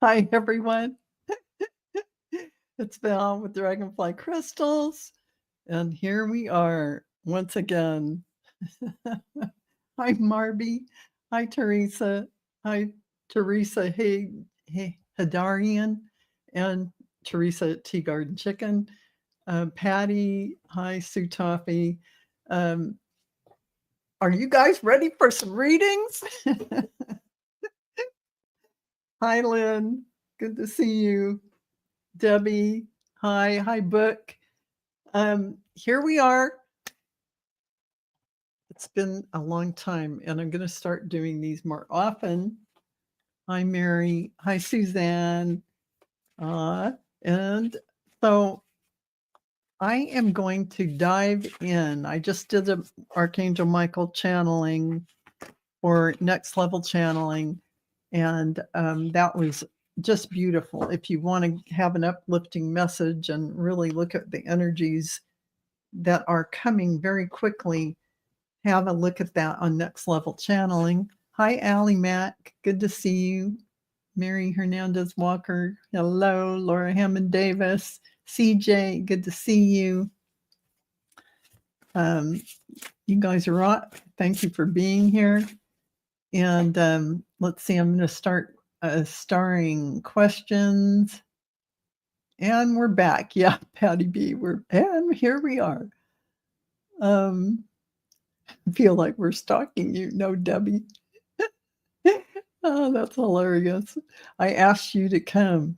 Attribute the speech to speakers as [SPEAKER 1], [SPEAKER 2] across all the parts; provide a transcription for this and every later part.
[SPEAKER 1] Hi, everyone. It's Val with Dragonfly Crystals, and here we are once again. Hi, Marbie. Hi, Teresa. Hi, Teresa. Hey, Hadarian, and Teresa Tea Garden Chicken. Patti. Hi, Su Toffee. Um, are you guys ready for some readings? Hi, Lynn. Good to see you. Debbie. Hi, Book. Here we are. It's been a long time, and I'm going to start doing these more often. Hi, Mary. Hi, Suzanne. And so I am going to dive in. I just did the Archangel Michael channeling or next level channeling, and that was just beautiful. If you want to have an uplifting message and really look at the energies that are coming very quickly, have a look at that on Next Level Channeling. Hi, Ali Mack. Good to see you. Mary Hernandez Walker. Hello. Laura Hammond Davis. CJ, good to see you. You guys are on. Thank you for being here. And let's see, I'm going to start starring questions. And we're back. Yeah, Patti B. And here we are. Feel like we're stalking you. No, Debbie. Oh, that's hilarious. I asked you to come.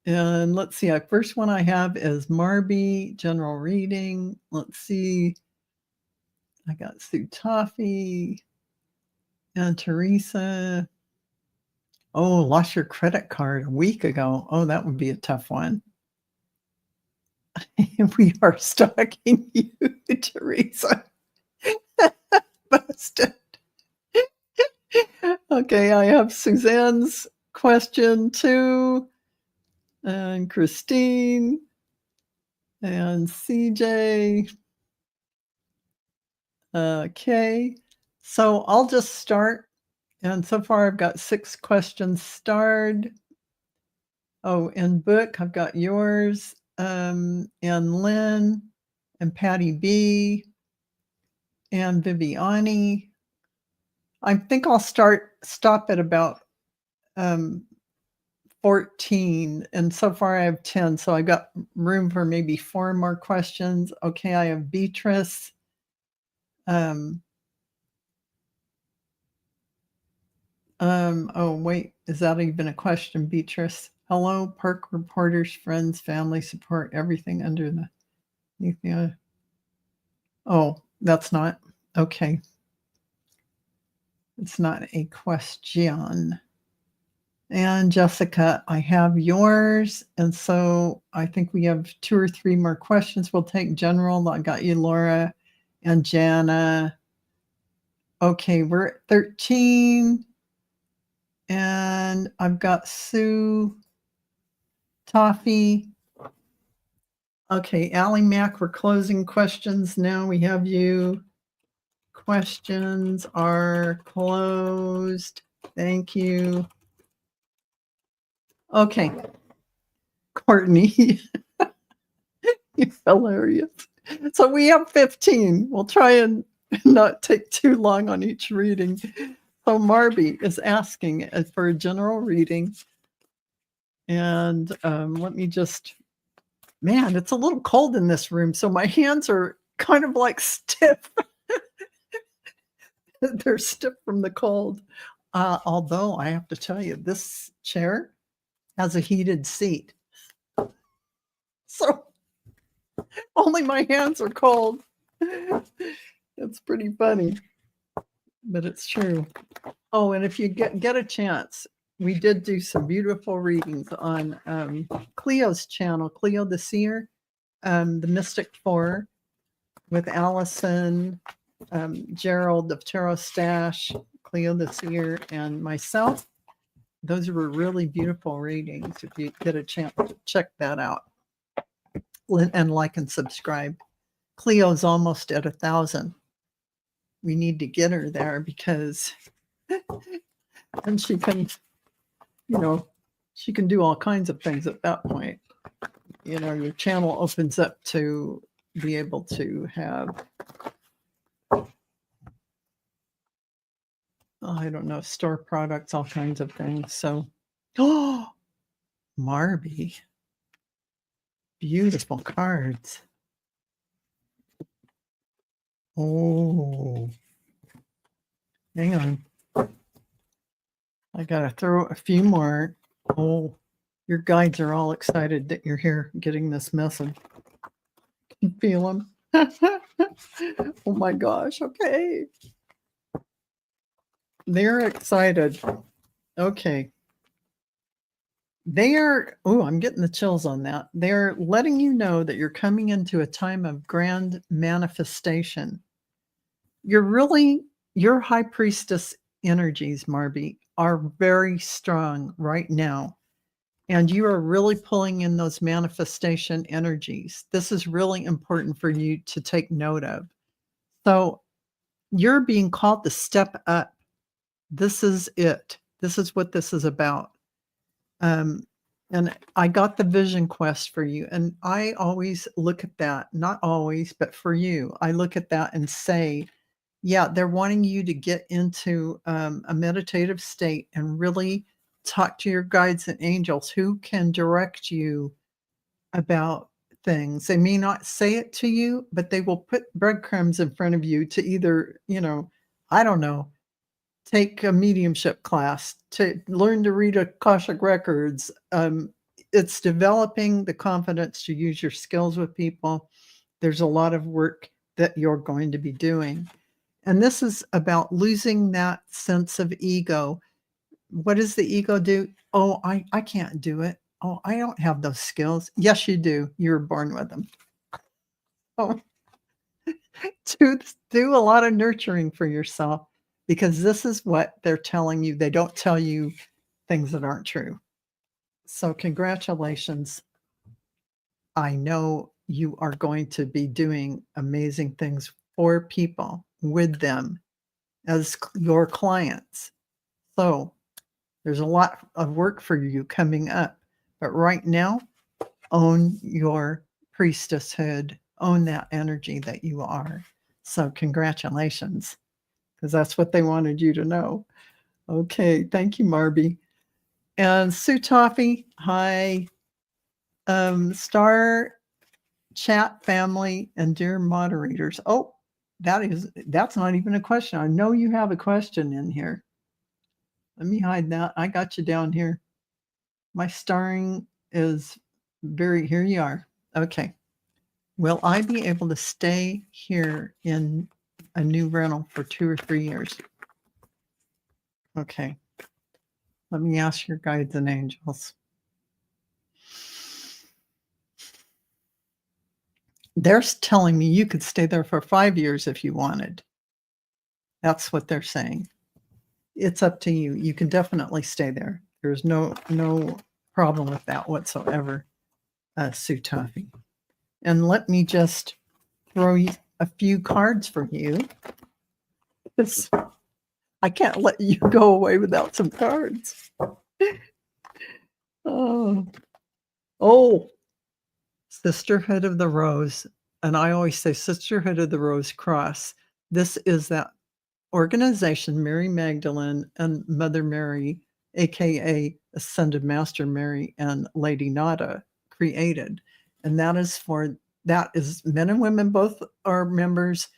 [SPEAKER 1] And let's see, first one I have is Marbie, general reading. Let's see. I got Su Toffee and Teresa. Oh, lost your credit card a week ago. Oh, that would be a tough one. We are stalking you, Teresa. Busted. Okay, I have Suzanne's question too, and Christine, and CJ. Okay, so I'll just start. And so far I've got 6 questions starred. Oh, and Book, I've got yours, and Lynn, and Patti B, and Viviane. I think I'll stop at about 14, and so far I have 10, so I've got room for maybe 4 more questions. Okay, I have Beatrice. Oh, wait, is that even a question, Beatrice? Hello, park reporters, friends, family support, everything under the... Yeah. Oh, that's not... Okay. It's not a question. And Jessica, I have yours. And so I think we have 2 or 3 more questions. We'll take general. I got you, Laura and Jana. Okay, we're at 13. And I've got Su Toffee. Okay, Ali Mack, we're closing questions now. We have you. Questions are closed. Thank you. Okay. Courtney, you're hilarious. So we have 15. We'll try and not take too long on each reading. So Marbie is asking for a general reading. And let me just, man, it's a little cold in this room. So my hands are kind of like stiff. They're stiff from the cold. Although I have to tell you, this chair has a heated seat. So only my hands are cold. It's pretty funny, but it's true. Oh, and if you get a chance, we did do some beautiful readings on Cleo's channel, Cleo the Seer, the Mystic Four, with Allison, Gerald of Tarot Stash, Cleo the Seer, and myself. Those were really beautiful readings. If you get a chance to check that out, and like and subscribe. Cleo's almost at 1,000. We need to get her there because, and she can, She can do all kinds of things at that point. Your channel opens up to be able to have, I don't know, store products, all kinds of things. So, oh, Marbie, beautiful cards. Oh, hang on. I gotta throw a few more. Oh, your guides are all excited that you're here getting this message. Can you feel them? Oh my gosh. Okay. They're excited. Okay. I'm getting the chills on that. They're letting you know that you're coming into a time of grand manifestation. Your high priestess energies, Marbie, are very strong right now. And you are really pulling in those manifestation energies. This is really important for you to take note of. So you're being called to step up. This is it. This is what this is about. And I got the vision quest for you. And I always look at that, not always, but for you, I look at that and say, yeah, they're wanting you to get into a meditative state and really talk to your guides and angels who can direct you about things. They may not say it to you, but they will put breadcrumbs in front of you to either, I don't know, take a mediumship class, to learn to read Akashic records. It's developing the confidence to use your skills with people. There's a lot of work that you're going to be doing. And this is about losing that sense of ego. What does the ego do? Oh, I can't do it. Oh, I don't have those skills. Yes, you do. You were born with them. Oh, do a lot of nurturing for yourself, because this is what they're telling you. They don't tell you things that aren't true. So congratulations. I know you are going to be doing amazing things for people with them as your clients. So there's a lot of work for you coming up. But right now, own your priestesshood, own that energy that you are. So congratulations, because that's what they wanted you to know. Okay, thank you, Marbie. And Su Toffee, hi. Star chat family and dear moderators. Oh, that's not even a question. I know you have a question in here. Let me hide that. I got you down here. My starring is here you are. Okay. Will I be able to stay here in a new rental for 2 or 3 years? Okay. Let me ask your guides and angels. They're telling me you could stay there for 5 years if you wanted. That's what they're saying. It's up to you. You can definitely stay there. There's no problem with that whatsoever, Su Toffee. And let me just throw you a few cards for you. I can't let you go away without some cards. Oh, Sisterhood of the Rose. And I always say Sisterhood of the Rose Cross. This is that organization Mary Magdalene and Mother Mary, aka Ascended Master Mary and Lady Nada, created. And that is men and women both are members.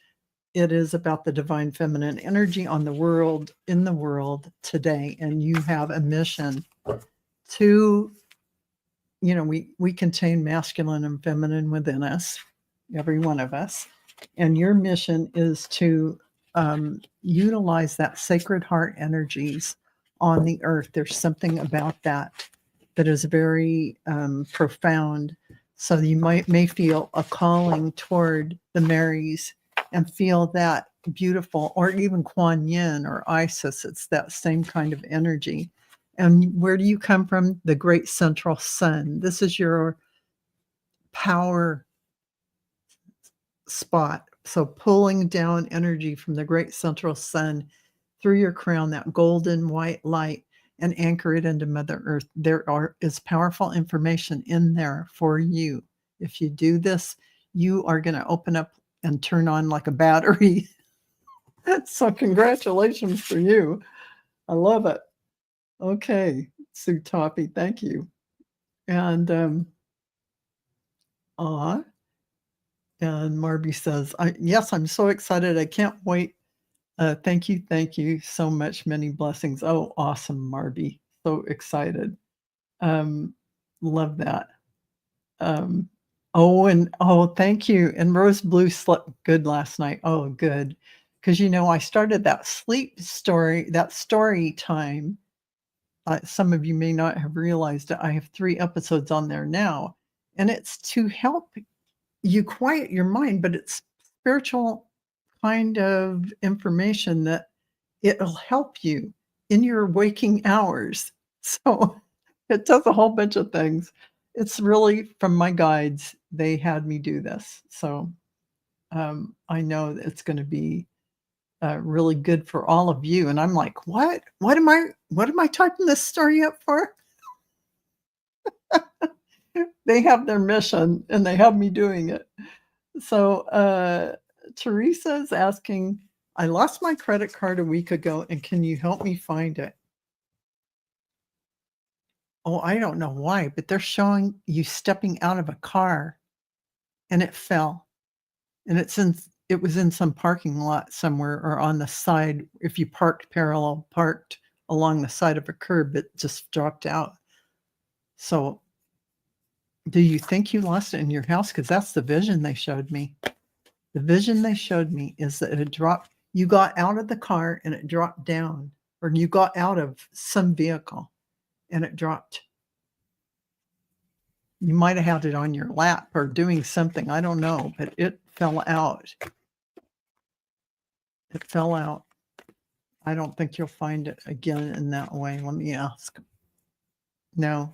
[SPEAKER 1] It is about the divine feminine energy in the world today. And you have a mission to, we contain masculine and feminine within us, every one of us. And your mission is to utilize that sacred heart energies on the earth. There's something about that is very profound. So you may feel a calling toward the Marys and feel that beautiful, or even Kuan Yin or Isis. It's that same kind of energy. And where do you come from? The great central sun. This is your power spot. So pulling down energy from the great central sun through your crown, that golden white light. and anchor it into Mother Earth. Is powerful information in there for you. If you do this, you are going to open up and turn on like a battery. So congratulations for you. I love it. Okay, Su Toffee, thank you. And and Marbie says, yes, I'm so excited. I can't wait. Thank you so much. Many blessings. Oh, awesome, Marbie. So excited. Love that. Thank you. And Rose Blue slept good last night. Oh, good. Because I started that story time. Some of you may not have realized that I have 3 episodes on there now, and it's to help you quiet your mind, but it's spiritual kind of information that it'll help you in your waking hours. So it does a whole bunch of things. It's really from my guides. They had me do this. So I know that it's going to be really good for all of you. And I'm like, what am I typing this story up for? They have their mission and they have me doing it. So Teresa is asking, I lost my credit card a week ago, and can you help me find it? Oh, I don't know why, but they're showing you stepping out of a car and it fell. And it was in some parking lot somewhere or on the side. If you parked along the side of a curb, it just dropped out. So do you think you lost it in your house? Because that's the vision they showed me. The vision they showed me is that it dropped. You got out of the car and it dropped down, or you got out of some vehicle and it dropped. You might have had it on your lap or doing something. I don't know, but it fell out. It fell out. I don't think you'll find it again in that way. Let me ask. No,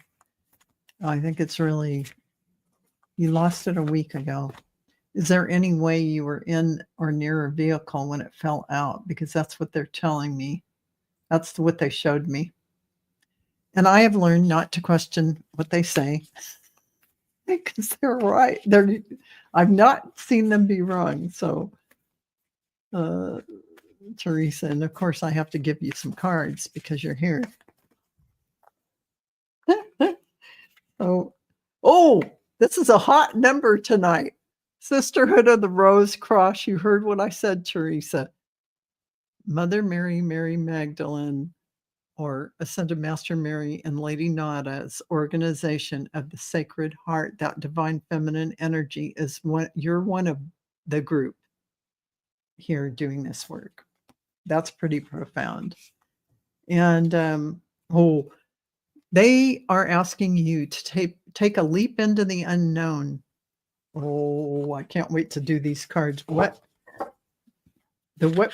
[SPEAKER 1] I think it's really, you lost it a week ago. Is there any way you were in or near a vehicle when it fell out? Because that's what they're telling me. That's what they showed me. And I have learned not to question what they say because they're right. I've not seen them be wrong. So, Teresa, and of course I have to give you some cards because you're here. This is a hot number tonight. Sisterhood of the Rose Cross. You heard what I said, Teresa. Mother Mary, Mary Magdalene, or Ascended Master Mary and Lady Nada's organization of the Sacred Heart, that divine feminine energy is you're one of the group here doing this work. That's pretty profound. And they are asking you to take a leap into the unknown. Oh, I can't wait to do these cards. What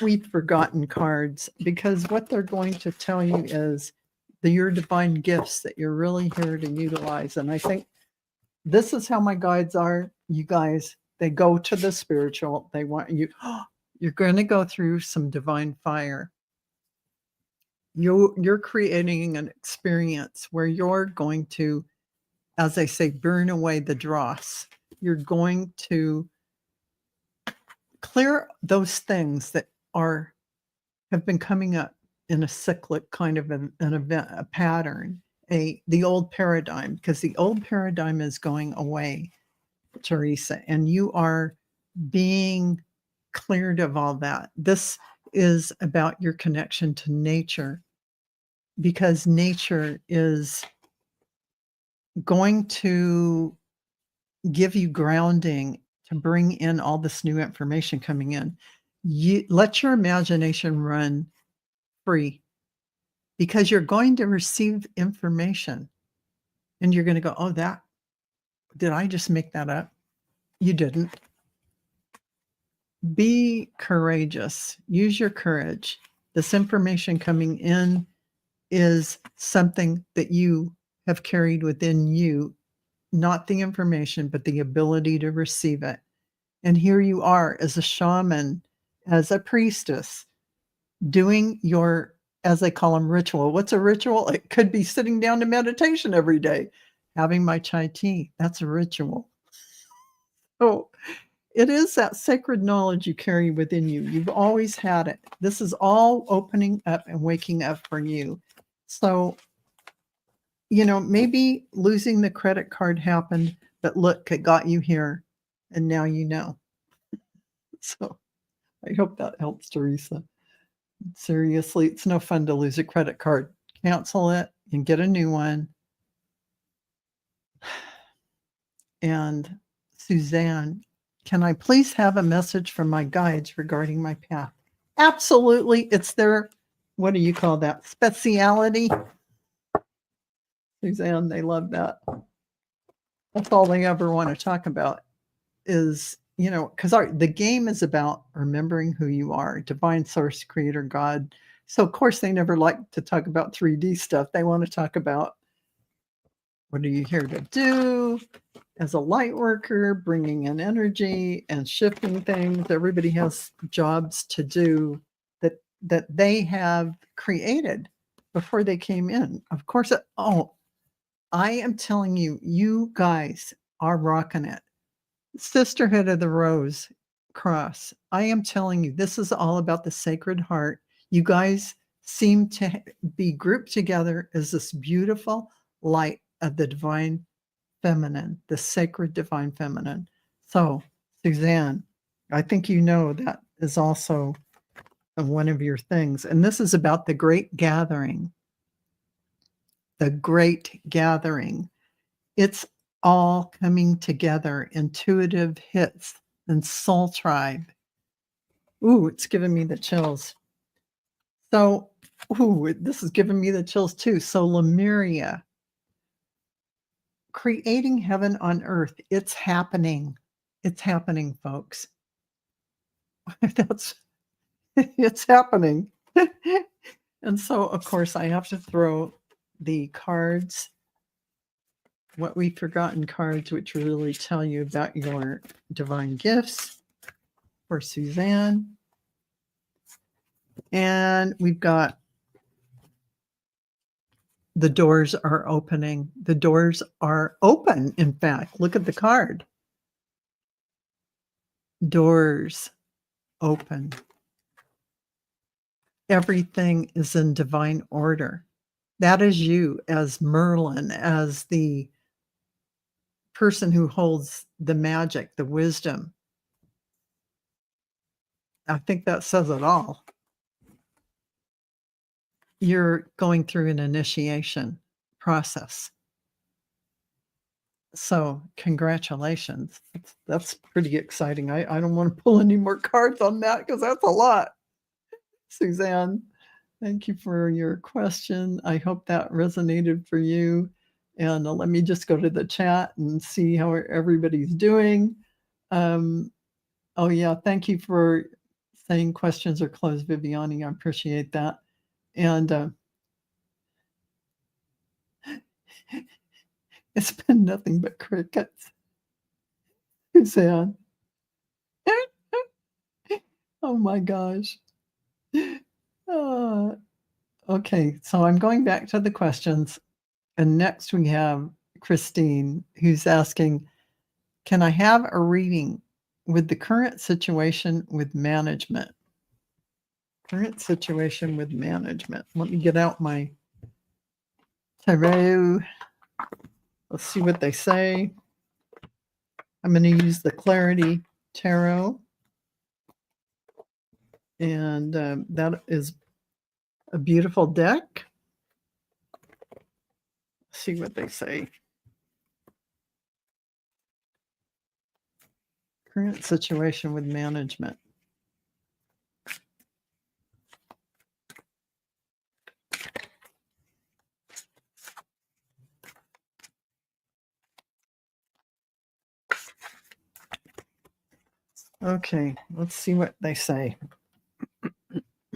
[SPEAKER 1] we've forgotten cards, because what they're going to tell you is your divine gifts that you're really here to utilize. And I think this is how my guides are. You guys, they go to the spiritual. They want you, you're going to go through some divine fire. You're creating an experience where you're going to, as they say, burn away the dross. You're going to clear those things that have been coming up in a cyclic kind of an event, a pattern, the old paradigm, because the old paradigm is going away, Teresa, and you are being cleared of all that. This is about your connection to nature, because nature is going to give you grounding to bring in all this new information coming in. You let your imagination run free, because you're going to receive information and you're going to go, oh, did I just make that up? You didn't. Be courageous. Use your courage. This information coming in is something that you have carried within you, not the information, but the ability to receive it. And here you are as a shaman, as a priestess, doing your as they call them, ritual. What's a ritual? It could be sitting down to meditation every day, having my chai tea. That's a ritual. So it is that sacred knowledge you carry within you. You've always had it. This is all opening up and waking up for you. So, maybe losing the credit card happened, but look, it got you here, and now you know. So I hope that helps, Teresa. Seriously, it's no fun to lose a credit card. Cancel it and get a new one. And Suzanne, can I please have a message from my guides regarding my path? Absolutely. It's their, what do you call that? Speciality. Suzanne, they love that. That's all they ever want to talk about is, because the game is about remembering who you are, divine source, creator, God. So, of course, they never like to talk about 3D stuff. They want to talk about what are you here to do as a light worker, bringing in energy and shifting things. Everybody has jobs to do that they have created before they came in. Of course, I am telling you, you guys are rocking it. Sisterhood of the Rose Cross. I am telling you, this is all about the Sacred Heart. You guys seem to be grouped together as this beautiful light of the divine feminine, the sacred divine feminine. So, Suzanne, I think that is also one of your things. And this is about the great gathering. The great gathering. It's all coming together, intuitive hits and soul tribe. Ooh, it's giving me the chills. So, this is giving me the chills too. So, Lemuria, creating heaven on earth. It's happening. It's happening, folks. It's happening. And so, of course, I have to throw the cards, what we've forgotten cards, which really tell you about your divine gifts for Suzanne. And we've got the doors are opening. The doors are open, in fact. Look at the card. Doors open. Everything is in divine order. That is you as Merlin, as the person who holds the magic, the wisdom. I think that says it all. You're going through an initiation process. So congratulations. That's pretty exciting. I don't want to pull any more cards on that because that's a lot. Suzanne, thank you for your question. I hope that resonated for you. And let me just go to the chat and see how everybody's doing. Oh, yeah, thank you for saying questions are closed, Viviane. I appreciate that. And it's been nothing but crickets. Suzanne. Oh my gosh. Okay, so I'm going back to the questions. And next we have Christine, who's asking, can I have a reading with the current situation with management? Current situation with management. Let me get out my tarot. Let's see what they say. I'm going to use the Clarity Tarot. And that is a beautiful deck. Let's see what they say. Current situation with management. Okay, let's see what they say.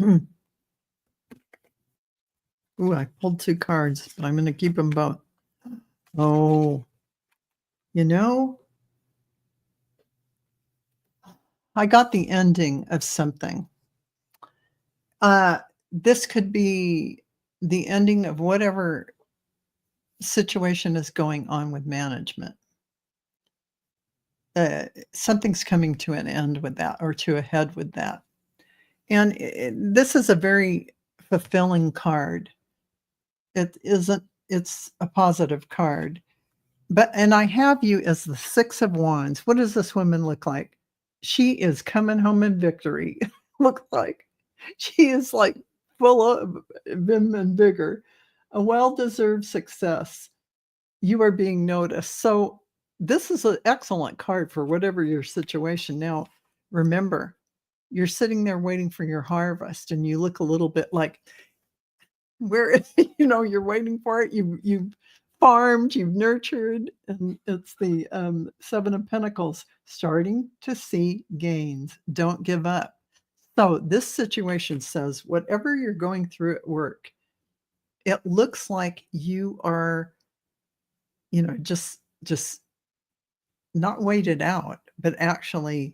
[SPEAKER 1] Ooh, I pulled 2 cards, but I'm going to keep them both. Oh, I got the ending of something. this could be the ending of whatever situation is going on with management. Something's coming to an end with that, or to a head with that. And this is a very fulfilling card. It isn't, it's a positive card. And I have you as the 6 of Wands. What does this woman look like? She is coming home in victory. Looks like she is like full of vim and vigor, a well-deserved success. You are being noticed. So this is an excellent card for whatever your situation. Now, remember, you're sitting there waiting for your harvest, and you look a little bit like where you're waiting for it. You've farmed, you've nurtured, and it's the 7 of Pentacles, starting to see gains. Don't give up. So this situation says whatever you're going through at work, it looks like you are, just not waited out, but actually,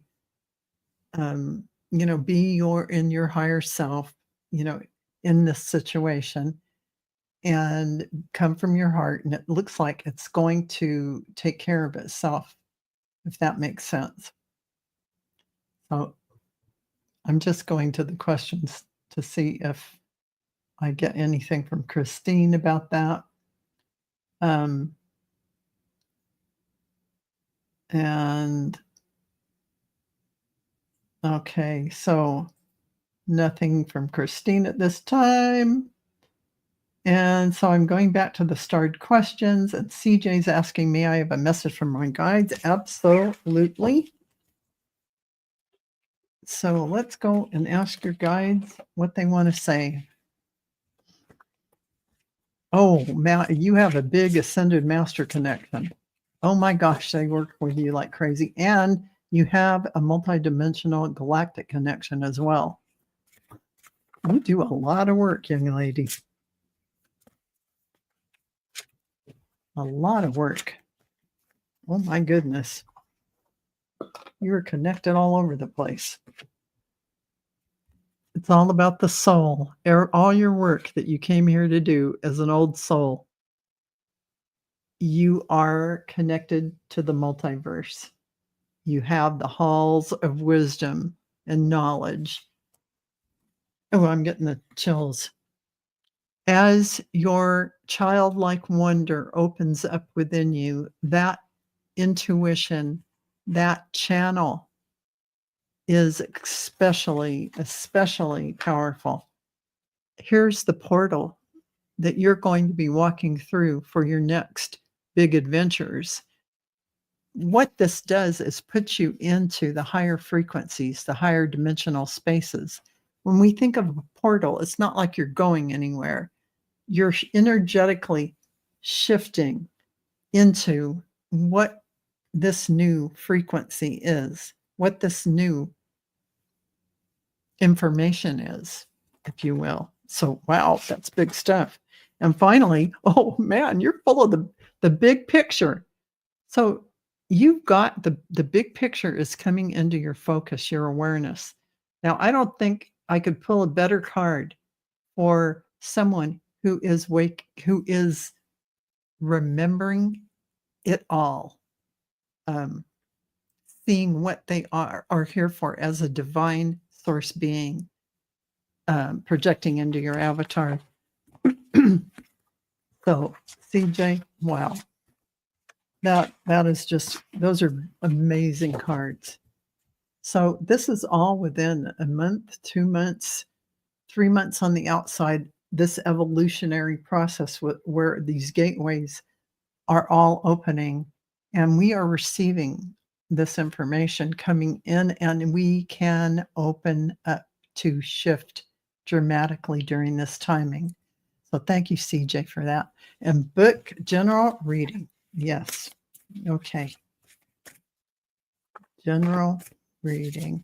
[SPEAKER 1] be in your higher self, in this situation, and come from your heart. And it looks like it's going to take care of itself, if that makes sense. So I'm just going to the questions to see if I get anything from Christine about that. And okay, so nothing from Christine at this time. And so I'm going back to the starred questions, and CJ's asking me, I have a message from my guides. Absolutely. So let's go and ask your guides what they want to say. Oh, you have a big ascended master connection. Oh my gosh, they work with you like crazy. And you have a multidimensional galactic connection as well. You do a lot of work, young lady. A lot of work. Oh my goodness. You're connected all over the place. It's all about the soul. All your work that you came here to do as an old soul. You are connected to the multiverse. You have the halls of wisdom and knowledge. Oh, I'm getting the chills. As your childlike wonder opens up within you, that intuition, that channel is especially powerful. Here's the portal that you're going to be walking through for your next big adventures. What this does is put you into the higher frequencies, the higher dimensional spaces. When we think of a portal, it's not like you're going anywhere. You're energetically shifting into what this new frequency is, what this new information is, if you will. So, wow, that's big stuff. And finally, oh man, you're full of the big picture. So you've got the big picture is coming into your focus, your awareness. Now, I don't think I could pull a better card for someone who is remembering it all, seeing what they are here for as a divine source being, projecting into your avatar. So, CJ, wow. That is just, those are amazing cards. So this is all within a month, 2 months, 3 months on the outside, this evolutionary process where these gateways are all opening, and we are receiving this information coming in, and we can open up to shift dramatically during this timing. So thank you, CJ, for that. And book general reading. Yes. Okay. General reading.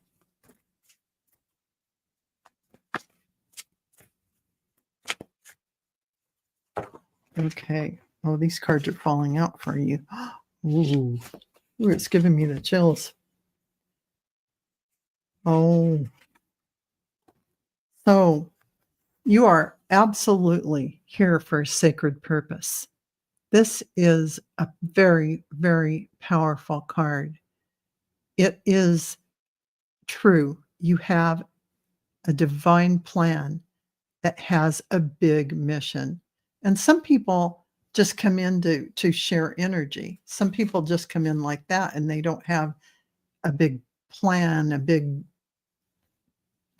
[SPEAKER 1] Okay. Oh, these cards are falling out for you. Ooh, it's giving me the chills. Oh. So You are absolutely here for a sacred purpose. This is a very, very powerful card. It is true. You have a divine plan that has a big mission. And some people just come in to share energy. Some people just come in like that and they don't have a big plan, a big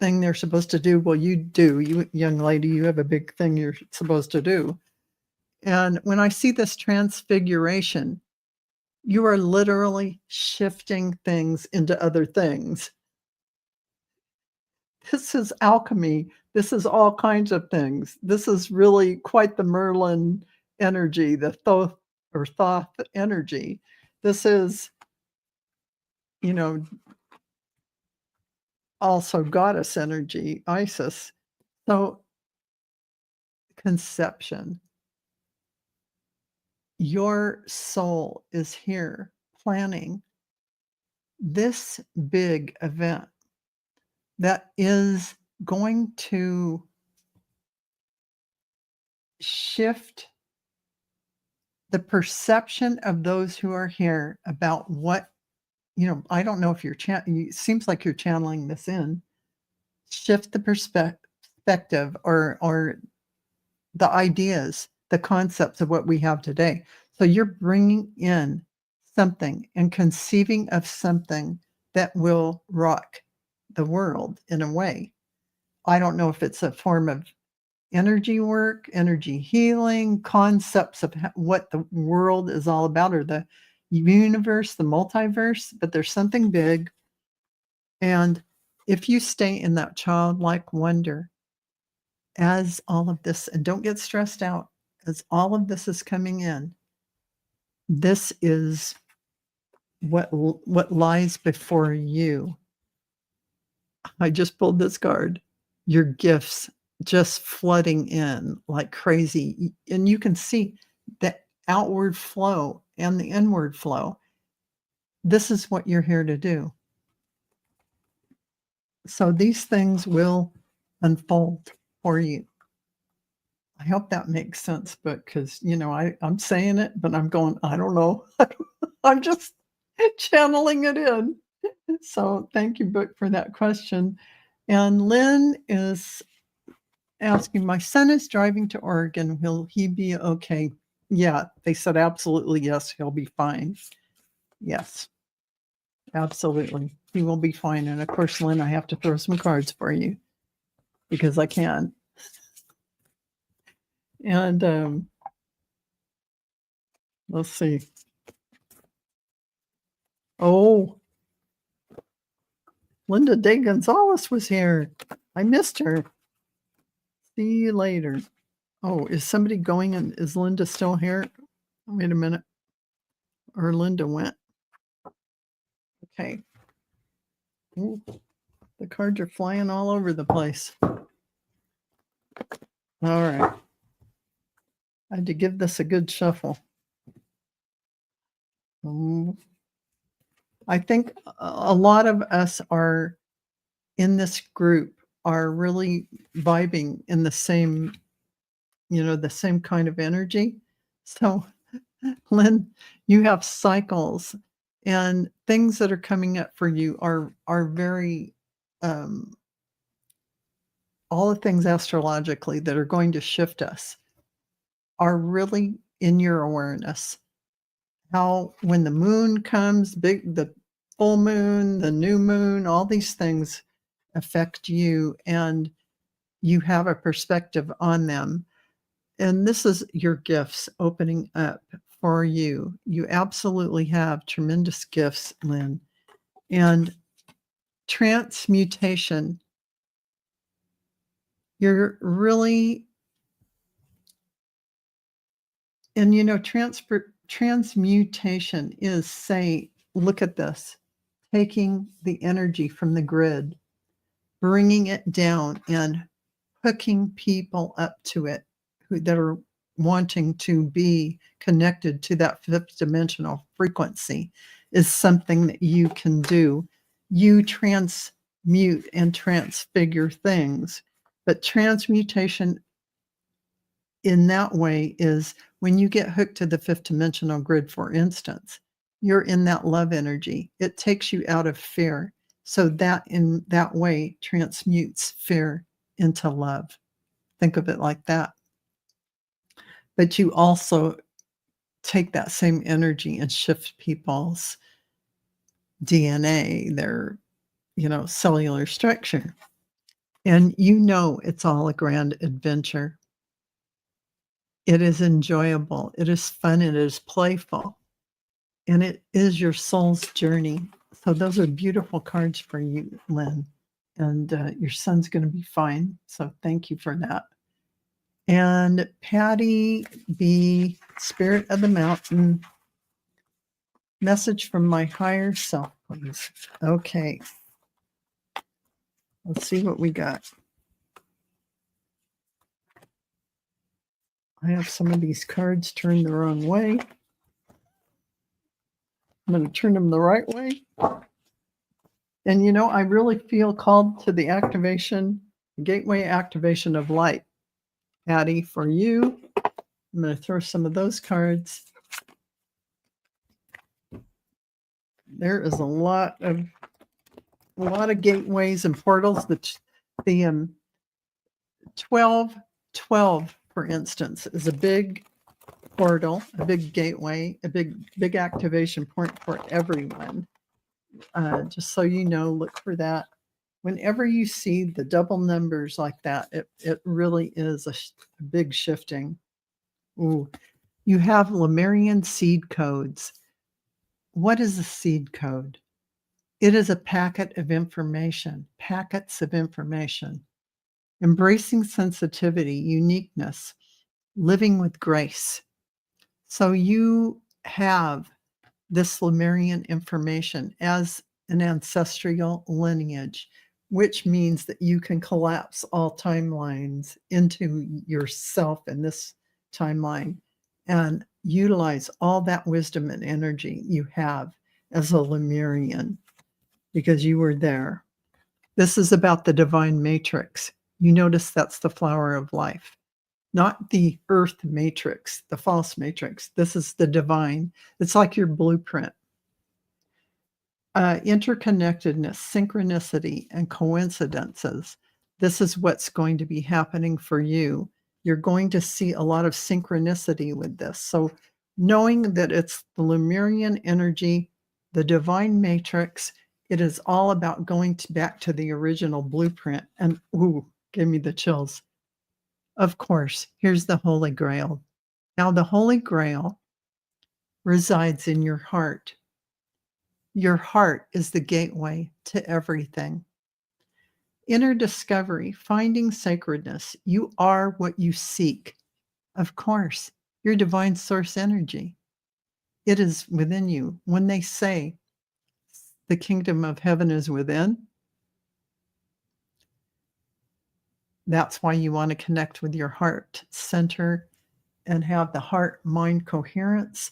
[SPEAKER 1] thing they're supposed to do. Well, you do. You, young lady, you have a big thing you're supposed to do. And when I see this transfiguration, you are literally shifting things into other things. This is alchemy. This is all kinds of things. This is really quite the Merlin energy, the Thoth energy. This is, you know, also goddess energy, Isis. So, conception. Your soul is here planning this big event that is going to shift the perception of those who are here about what, I don't know if it seems like you're channeling this in, shift the perspective or the ideas, the concepts of what we have today. So you're bringing in something and conceiving of something that will rock the world in a way. I don't know if it's a form of energy work, energy healing, concepts of what the world is all about, or the universe, the multiverse, but there's something big. And if you stay in that childlike wonder as all of this, and don't get stressed out, as all of this is coming in, this is what lies before you. I just pulled this card. Your gifts just flooding in like crazy. And you can see the outward flow and the inward flow. This is what you're here to do. So these things will unfold for you. I hope that makes sense, but because, I'm saying it, but I'm going, I don't know. I'm just channeling it in. So thank you, Book, for that question. And Lynn is asking, my son is driving to Oregon. Will he be okay? Yeah, they said absolutely yes, he'll be fine. Yes, absolutely. He will be fine. And of course, Lynn, I have to throw some cards for you because I can. And let's see. Oh, Linda Day Gonzalez was here. I missed her. See you later. Oh, is somebody going and is Linda still here? Wait a minute. Or Linda went. Okay. Ooh, the cards are flying all over the place. All right. I had to give this a good shuffle. I think a lot of us are in this group are really vibing in the same, the same kind of energy. So, Lynn, you have cycles and things that are coming up for you are very all the things astrologically that are going to shift us are really in your awareness. How when the moon comes, the full moon, the new moon, all these things affect you and you have a perspective on them. And this is your gifts opening up for you. You absolutely have tremendous gifts, Lynn. And transmutation, you're really, and transmutation is, say, look at this, taking the energy from the grid, bringing it down and hooking people up to it that are wanting to be connected to that fifth dimensional frequency is something that you can do. You transmute and transfigure things But transmutation in that way is when you get hooked to the fifth dimensional grid, for instance, you're in that love energy. It takes you out of fear. So that in that way transmutes fear into love. Think of it like that. But you also take that same energy and shift people's DNA, their, cellular structure. And it's all a grand adventure. It is enjoyable. It is fun. It is playful. And it is your soul's journey. So those are beautiful cards for you, Lynn. And your son's going to be fine. So thank you for that. And Patti B, Spirit of the Mountain, message from my higher self, please. Okay. Let's see what we got. I have some of these cards turned the wrong way. I'm going to turn them the right way. And I really feel called to the gateway activation of light. Patti, for you, I'm going to throw some of those cards. There is a lot of gateways and portals. The 1212, for instance, is a big portal, a big gateway, a big activation point for everyone. Just so you know, look for that. Whenever you see the double numbers like that, it really is a big shifting. Ooh, you have Lemurian seed codes. What is a seed code? It is a packets of information. Embracing sensitivity, uniqueness, living with grace. So you have this Lemurian information as an ancestral lineage, which means that you can collapse all timelines into yourself in this timeline and utilize all that wisdom and energy you have as a Lemurian because you were there. This is about the divine matrix. You notice that's the flower of life, not the earth matrix, the false matrix. This is the divine. It's like your blueprint. Interconnectedness, synchronicity, and coincidences. This is what's going to be happening for you. You're going to see a lot of synchronicity with this. So knowing that it's the Lemurian energy, the divine matrix, it is all about going back to the original blueprint. And gave me the chills. Of course, here's the Holy Grail. Now, the Holy Grail resides in your heart. Your heart is the gateway to everything. Inner discovery, finding sacredness. You are what you seek. Of course, your divine source energy. It is within you. When they say the kingdom of heaven is within, that's why you want to connect with your heart center and have the heart-mind coherence.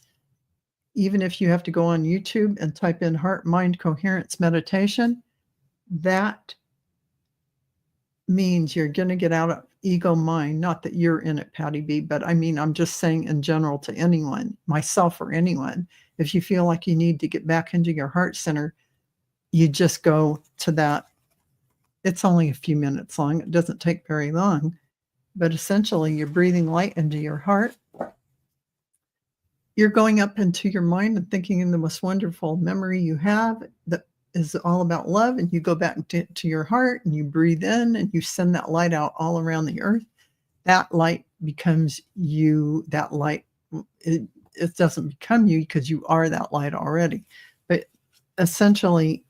[SPEAKER 1] Even if you have to go on YouTube and type in heart-mind coherence meditation, that means you're going to get out of ego mind. Not that you're in it, Patti B, but I mean, I'm just saying in general to anyone, myself or anyone, if you feel like you need to get back into your heart center, you just go to that. It's only a few minutes long. It doesn't take very long, but essentially you're breathing light into your heart. You're going up into your mind and thinking in the most wonderful memory you have that is all about love. And you go back to your heart and you breathe in and you send that light out all around the earth. That light becomes you. That light, it doesn't become you because you are that light already. But essentially,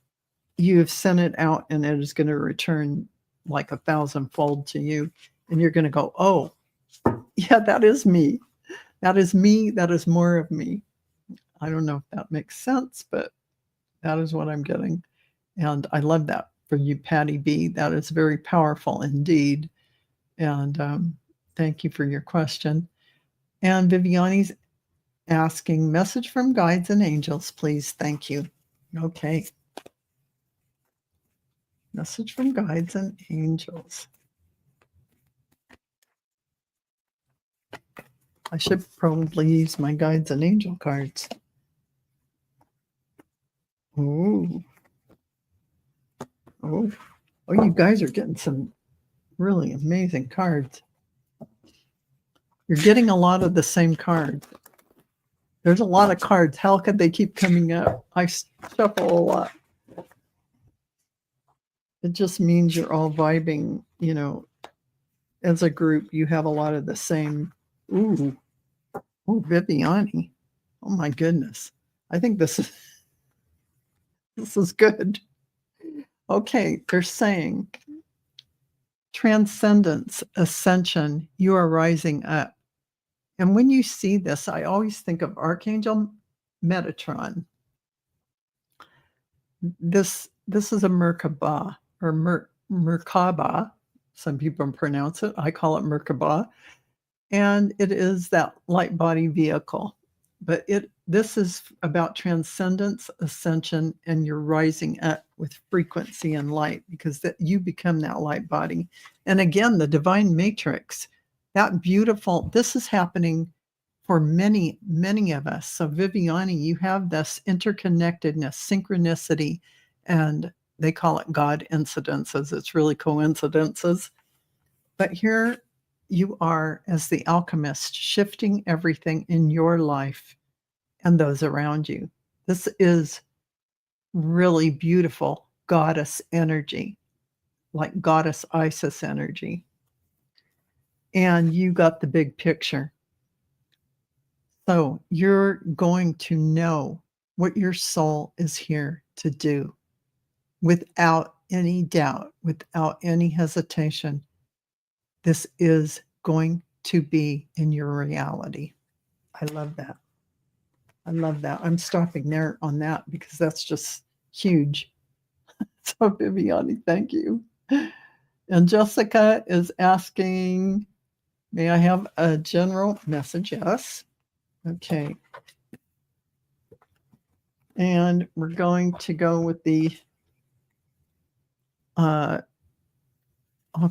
[SPEAKER 1] you have sent it out and it is going to return like 1,000-fold to you. And you're going to go, oh, yeah, that is me. That is me. That is more of me. I don't know if that makes sense, but that is what I'm getting. And I love that for you, Patti B. That is very powerful indeed. And thank you for your question. And Viviane's asking, message from guides and angels, please. Thank you. Okay. Message from guides and angels. I should probably use my guides and angel cards. Ooh. Oh, you guys are getting some really amazing cards. You're getting a lot of the same cards. There's a lot of cards. How could they keep coming up? I shuffle a lot. It just means you're all vibing, as a group. You have a lot of the same. Ooh, Viviane. Oh my goodness. I think this is good. Okay, they're saying transcendence, ascension, you are rising up. And when you see this, I always think of Archangel Metatron. This is a Merkaba or Merkaba. Some people pronounce it. I call it Merkaba. And it is that light body vehicle. But this is about transcendence, ascension, and you're rising up with frequency and light because that you become that light body. And again, the divine matrix, that beautiful, this is happening for many, many of us. So Viviane, you have this interconnectedness, synchronicity, and they call it God incidences. It's really coincidences. But here you are as the alchemist, shifting everything in your life and those around you. This is really beautiful goddess energy, like goddess Isis energy. And you got the big picture. So you're going to know what your soul is here to do without any doubt, without any hesitation. This is going to be in your reality. I love that. I love that. I'm stopping there on that because that's just huge. So Viviane, thank you. And Jessica is asking, may I have a general message? Yes. Okay. And we're going to go with the, oh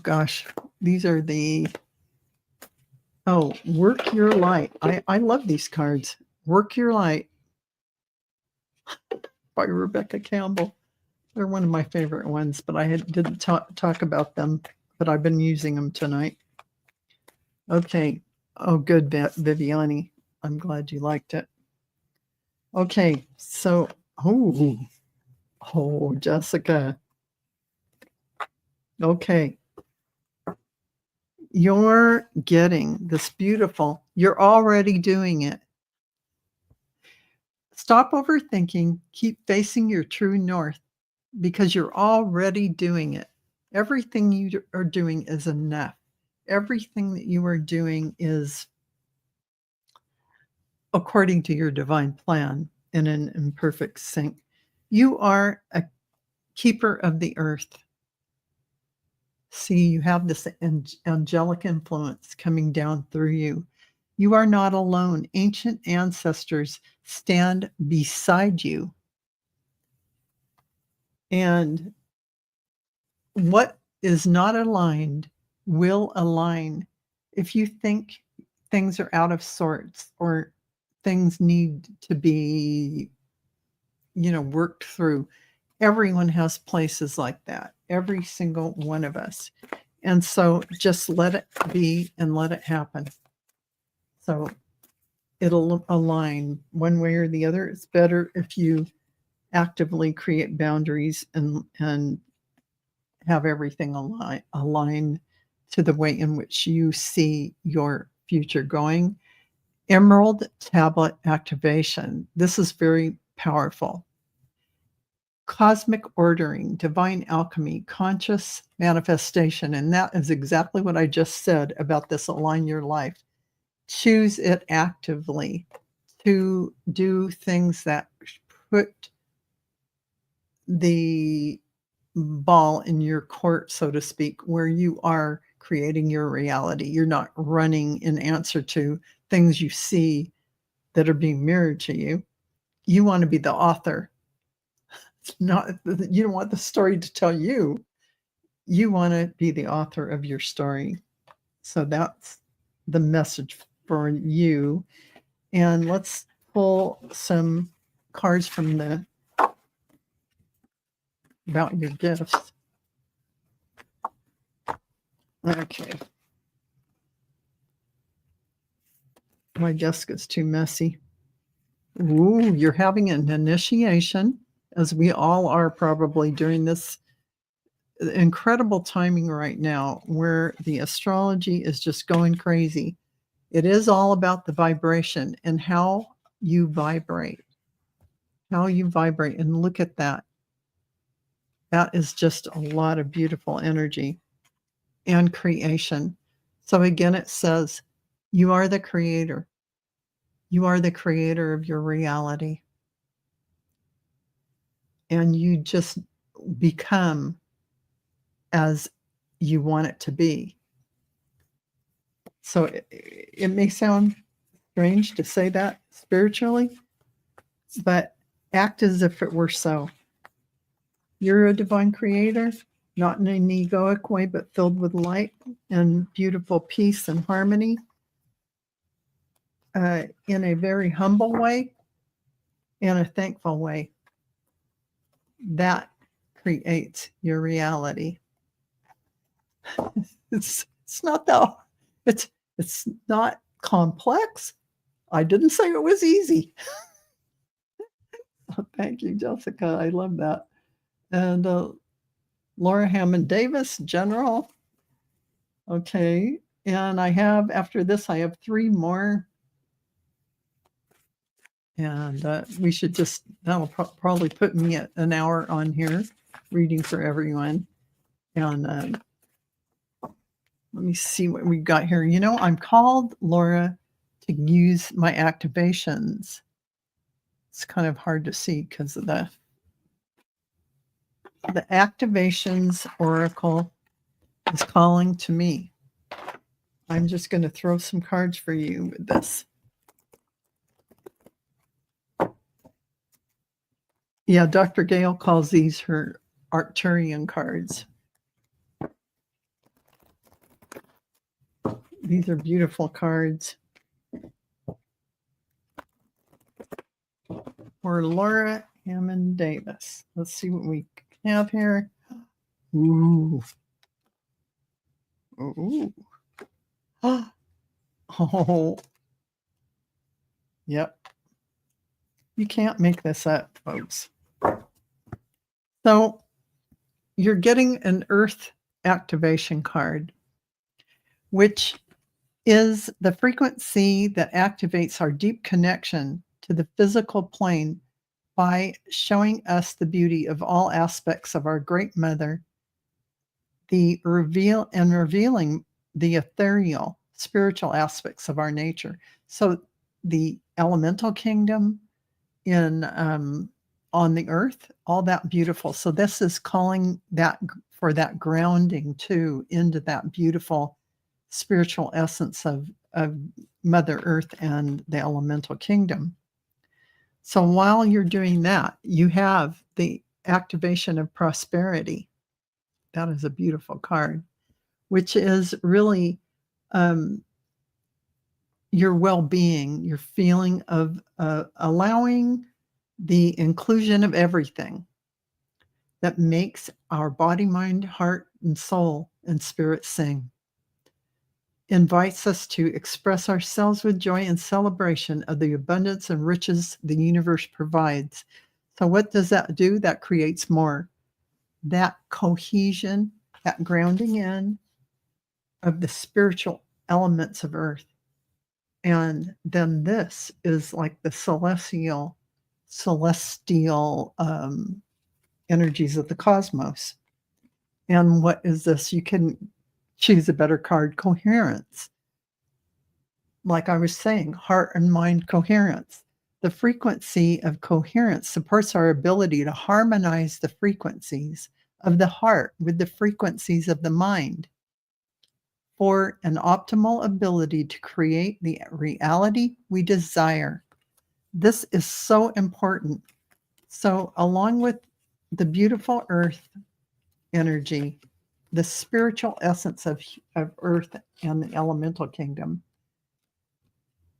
[SPEAKER 1] gosh, these are the, Work Your Light. I love these cards. Work Your Light by Rebecca Campbell. They're one of my favorite ones, but I didn't talk about them, but I've been using them tonight. Okay. Oh, good, Viviane. I'm glad you liked it. Okay. So, Jessica. Okay. You're getting this beautiful, you're already doing it. Stop overthinking, keep facing your true north because you're already doing it. Everything you are doing is enough. Everything that you are doing is according to your divine plan and in perfect sync. You are a keeper of the earth. See, you have this angelic influence coming down through you. You are not alone. Ancient ancestors stand beside you. And what is not aligned will align. If you think things are out of sorts or things need to be, worked through, everyone has places like that. Every single one of us. And so just let it be and let it happen. So it'll align one way or the other. It's better if you actively create boundaries and have everything align to the way in which you see your future going. Emerald tablet activation. This is very powerful. Cosmic ordering, divine alchemy, conscious manifestation. And that is exactly what I just said about this align your life. Choose it actively to do things that put the ball in your court, so to speak, where you are creating your reality. You're not running in answer to things you see that are being mirrored to you. You want to be the author. You don't want the story to tell you. You want to be the author of your story. So that's the message for you. And let's pull some cards from about your gifts. Okay. My desk is too messy. Ooh, you're having an initiation, as we all are probably during this incredible timing right now where the astrology is just going crazy. It is all about the vibration and how you vibrate. How you vibrate. And look at that. That is just a lot of beautiful energy and creation. So again, it says, you are the creator. You are the creator of your reality. And you just become as you want it to be. So it may sound strange to say that spiritually, but act as if it were so. You're a divine creator, not in an egoic way, but filled with light and beautiful peace and harmony, in a very humble way and a thankful way. That creates your reality. It's not that it's not complex. I didn't say it was easy. Thank you, Jessica. I love that. And Laura Hammond Davis, General. Okay. And I have, after this, I have 3 more. And we should just, that'll probably put me at an hour on here reading for everyone. And let me see what we got here. You know, I'm called, Laura, to use my activations. It's kind of hard to see because of the activations oracle is calling to me. I'm just going to throw some cards for you with this. Yeah, Dr. Gale calls these her Arcturian cards. These are beautiful cards. For Laura Hammond Davis. Let's see what we have here. Ooh. Ooh. Oh. Yep. You can't make this up, folks. So you're getting an Earth activation card, which is the frequency that activates our deep connection to the physical plane by showing us the beauty of all aspects of our Great Mother, revealing the ethereal, spiritual aspects of our nature. So the elemental kingdom in on the earth, all that beautiful. So this is calling that for that grounding too into that beautiful spiritual essence of Mother Earth and the elemental kingdom. So while you're doing that, you have the activation of prosperity. That is a beautiful card, which is really your well-being, your feeling of allowing the inclusion of everything that makes our body, mind, heart, and soul and spirit sing. Invites us to express ourselves with joy and celebration of the abundance and riches the universe provides. So what does that do? That creates more. That cohesion, that grounding in of the spiritual elements of Earth. And then this is like the celestial energies of the cosmos. And what is this? You can choose a better card, coherence. Like I was saying, heart and mind coherence. The frequency of coherence supports our ability to harmonize the frequencies of the heart with the frequencies of the mind for an optimal ability to create the reality we desire. This is so important. So along with the beautiful earth energy, the spiritual essence of Earth and the elemental kingdom,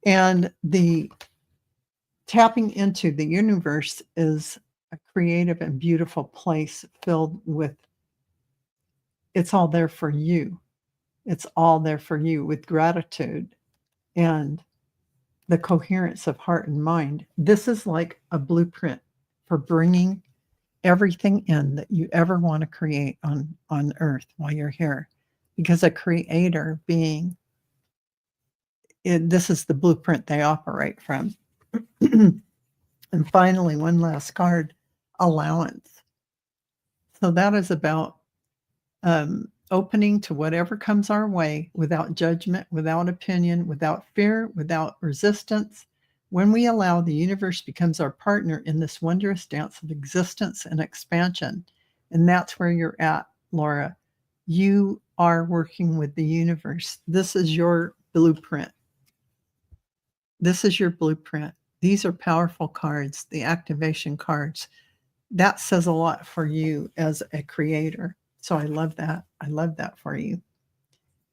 [SPEAKER 1] And the tapping into the universe is a creative and beautiful place filled with, it's all there for you. It's all there for you with gratitude and the coherence of heart and mind. This is like a blueprint for bringing everything in that you ever want to create on earth while you're here, because a creator being, this is the blueprint they operate from. And finally, one last card, allowance. So that is about opening to whatever comes our way without judgment, without opinion, without fear, without resistance. When we allow, the universe becomes our partner in this wondrous dance of existence and expansion. And that's where you're at, Laura. You are working with the universe. This is your blueprint. This is your blueprint. These are powerful cards, the activation cards. That says a lot for you as a creator. So I love that. I love that for you.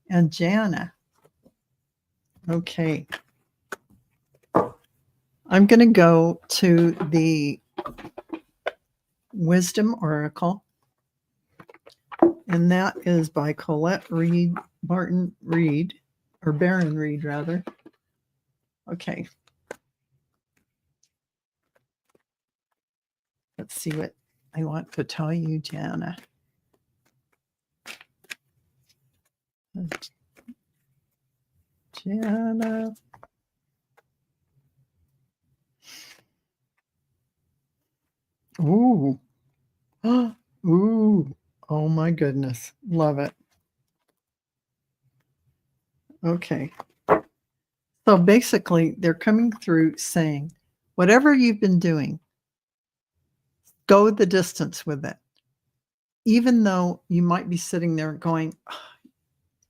[SPEAKER 1] And Jana. Okay. I'm going to go to the Wisdom Oracle. And that is by Colette Reed, Barton Reed, or Baron Reed, rather. Okay. Let's see what I want to tell you, Jana. Jana. Ooh. Ooh. Oh my goodness. Love it. Okay. So basically, they're coming through saying, whatever you've been doing, go the distance with it. Even though you might be sitting there going,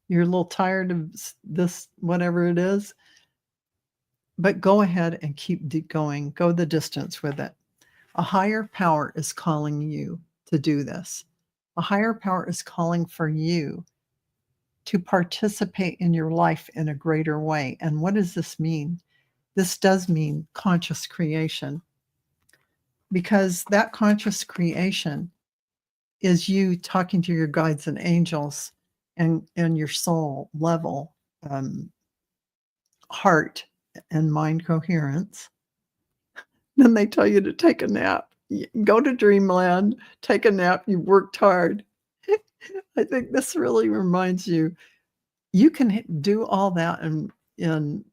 [SPEAKER 1] you're a little tired of this, whatever it is, but go ahead and keep going. Go the distance with it. A higher power is calling you to do this. A higher power is calling for you to participate in your life in a greater way. And what does this mean? This does mean conscious creation, because that conscious creation is you talking to your guides and angels and your soul level, heart and mind coherence. Then they tell you to take a nap. Go to dreamland, take a nap. You worked hard. I think this really reminds you, you can do all that and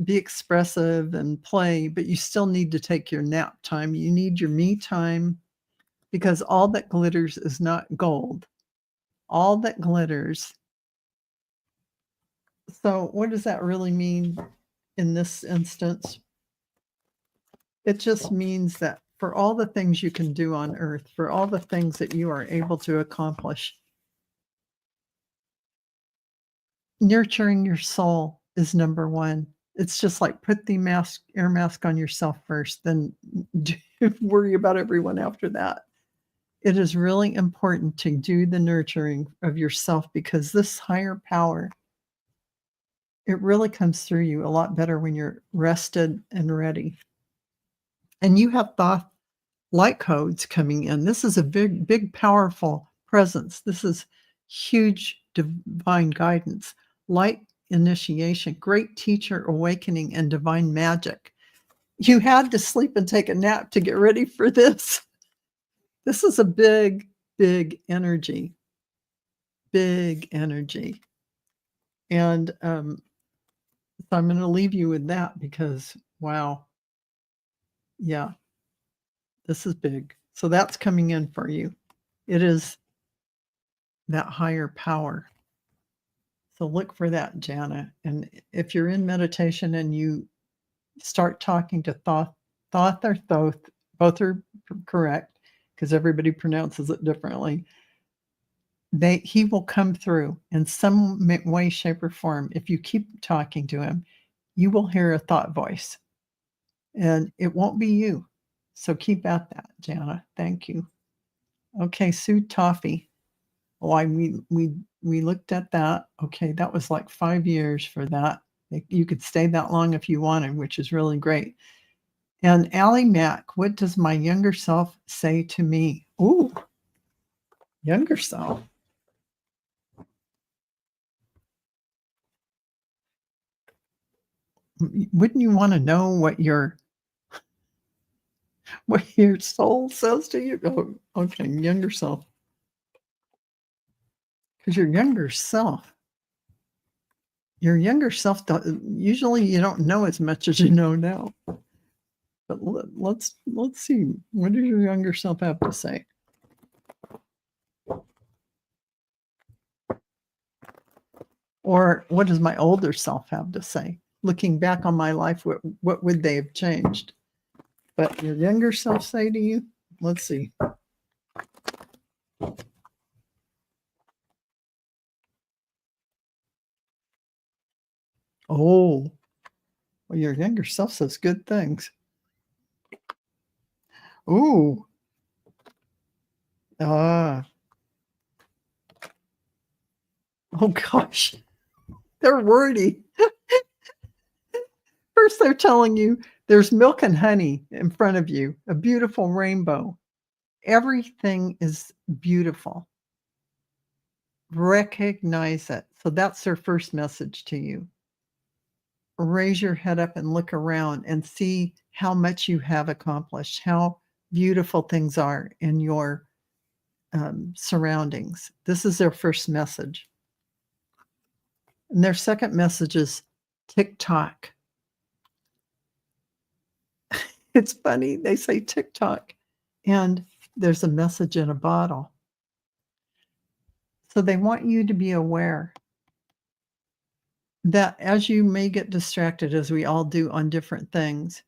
[SPEAKER 1] be expressive and play, but you still need to take your nap time. You need your me time, because all that glitters is not gold. All that glitters. So what does that really mean in this instance? It just means that for all the things you can do on earth, for all the things that you are able to accomplish, nurturing your soul is number one. It's just like put the air mask on yourself first, then worry about everyone after that. It is really important to do the nurturing of yourself, because this higher power, it really comes through you a lot better when you're rested and ready. And you have thought light codes coming in. This is a big, big, powerful presence. This is huge divine guidance, light initiation, great teacher awakening, and divine magic. You had to sleep and take a nap to get ready for this. This is a big, big energy. Big energy. And so I'm going to leave you with that, because, wow. Yeah, this is big. So that's coming in for you. It is that higher power. So look for that, Jana. And if you're in meditation and you start talking to Thoth or Thoth, both are correct because everybody pronounces it differently. He will come through in some way, shape, or form. If you keep talking to him, you will hear a thought voice, and it won't be you. So keep at that, Jana. Thank you. Okay, Su Toffee. Oh, we looked at that. Okay, that was like 5 years for that. You could stay that long if you wanted, which is really great. And Ali Mack, what does my younger self say to me? Ooh, younger self. Wouldn't you want to know what your soul says to you? Oh, okay, younger self. Because your younger self, usually you don't know as much as you know now. But let's see. What does your younger self have to say? Or what does my older self have to say? Looking back on my life, what would they have changed? But your younger self say to you? Let's see. Oh, well, your younger self says good things. Ooh. Oh gosh. They're wordy. First, they're telling you there's milk and honey in front of you, a beautiful rainbow. Everything is beautiful. Recognize it. So that's their first message to you. Raise your head up and look around and see how much you have accomplished, how beautiful things are in your surroundings. This is their first message. And their second message is TikTok. It's funny. They say TikTok, and there's a message in a bottle. So they want you to be aware that as you may get distracted, as we all do on different things,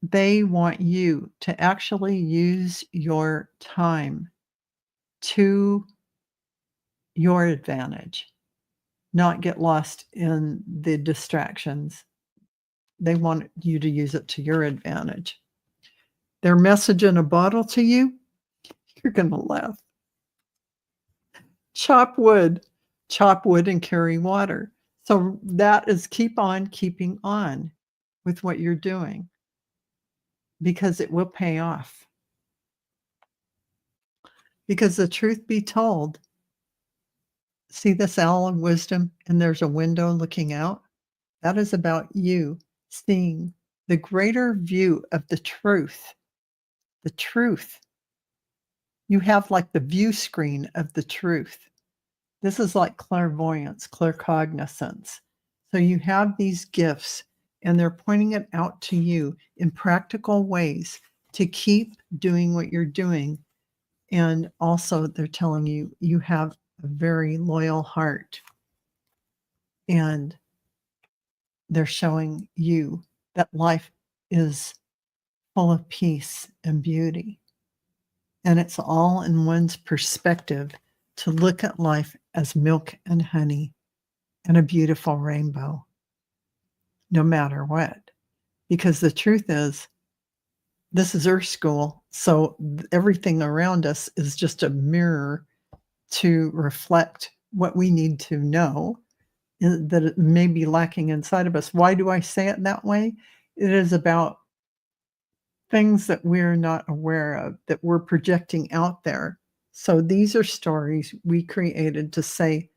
[SPEAKER 1] they want you to actually use your time to your advantage, not get lost in the distractions. They want you to use it to your advantage. Their message in a bottle to you, you're going to laugh. Chop wood and carry water. So that is keep on keeping on with what you're doing, because it will pay off. Because the truth be told, see this owl of wisdom, and there's a window looking out? That is about you seeing the greater view of the truth. The truth. You have like the view screen of the truth. This is like clairvoyance, claircognizance. So you have these gifts, and they're pointing it out to you in practical ways to keep doing what you're doing. And also they're telling you you have a very loyal heart. And they're showing you that life is full of peace and beauty. And it's all in one's perspective to look at life as milk and honey and a beautiful rainbow, no matter what. Because the truth is, this is Earth School, so everything around us is just a mirror to reflect what we need to know that it may be lacking inside of us. Why do I say it that way? It is about things that we're not aware of, that we're projecting out there. So these are stories we created to say,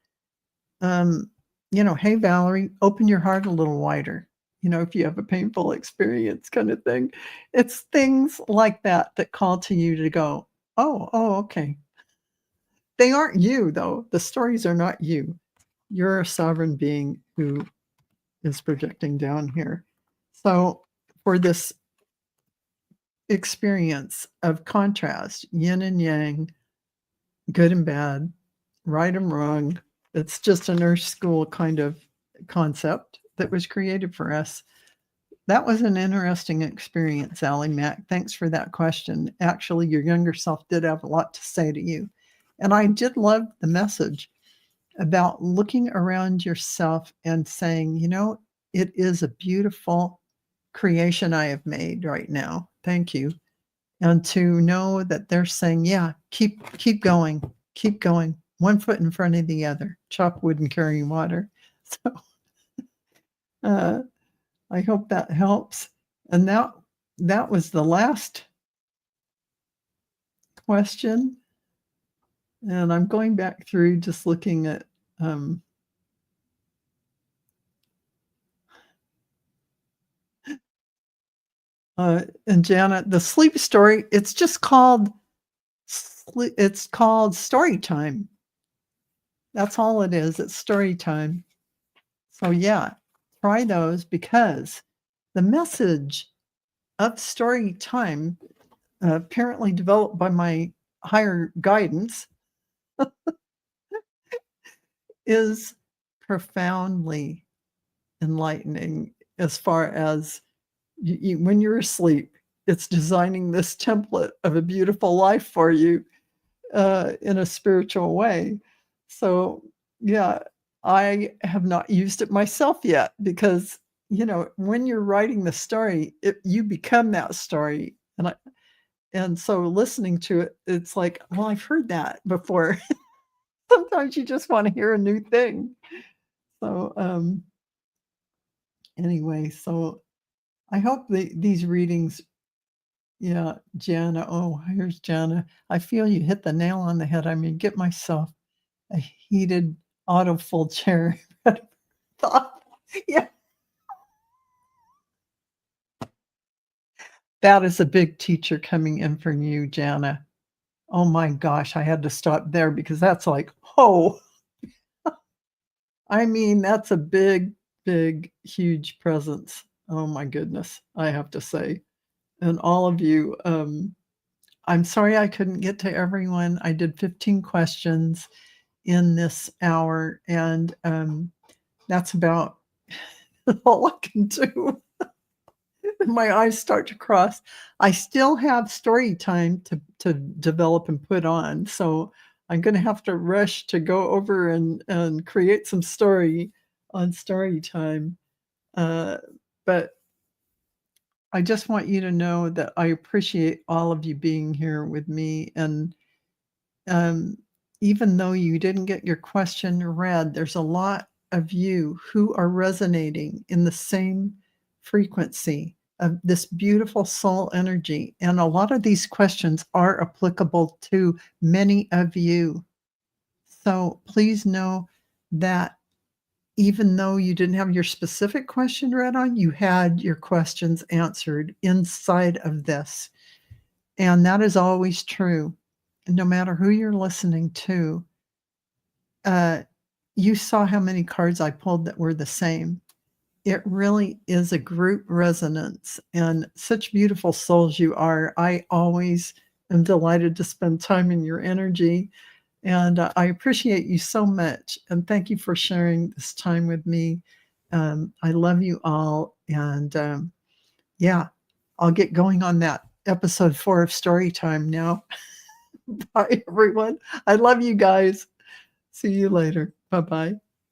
[SPEAKER 1] hey, Valerie, open your heart a little wider. If you have a painful experience kind of thing. It's things like that that call to you to go, oh, okay. They aren't you, though. The stories are not you. You're a sovereign being who is projecting down here. So for this experience of contrast, yin and yang, good and bad, right and wrong, it's just an Earth School kind of concept that was created for us. That was an interesting experience, Ali Mack. Thanks for that question. Actually, your younger self did have a lot to say to you. And I did love the message about looking around yourself and saying, it is a beautiful creation I have made right now. Thank you. And to know that they're saying, yeah, keep going, one foot in front of the other, chop wood and carry water. So Uh, I hope that helps. And that was the last question. And I'm going back through just looking at and Jana, the sleep story, it's just called it's called story time. That's all it is. It's story time. So yeah, try those because the message of story time, apparently developed by my higher guidance, is profoundly enlightening as far as when you're asleep, it's designing this template of a beautiful life for you in a spiritual way. So, yeah, I have not used it myself yet because, when you're writing the story, you become that story. And so listening to it, it's like, well, I've heard that before. Sometimes you just want to hear a new thing. So, anyway, so I hope these readings, yeah, Jana. Oh, here's Jana. I feel you hit the nail on the head. I mean, get myself a heated auto full chair. Thought, yeah, that is a big teacher coming in from you, Jana. Oh my gosh, I had to stop there because that's like, oh, I mean, that's a big, big, huge presence. Oh my goodness, I have to say. And all of you, I'm sorry I couldn't get to everyone. I did 15 questions in this hour, and that's about all I can do. My eyes start to cross. I still have story time to develop and put on, so I'm gonna have to rush to go over and create some story on story time. Uh, but I just want you to know that I appreciate all of you being here with me, and um, even though you didn't get your question read, there's a lot of you who are resonating in the same frequency of this beautiful soul energy. And a lot of these questions are applicable to many of you. So please know that even though you didn't have your specific question read on, you had your questions answered inside of this. And that is always true. No matter who you're listening to, uh, you saw how many cards I pulled that were the same. It really is a group resonance, and such beautiful souls you are. I always am delighted to spend time in your energy, and I appreciate you so much. And thank you for sharing this time with me. I love you all, and yeah, I'll get going on that episode 4 of Story Time now. Bye, everyone. I love you guys. See you later. Bye bye.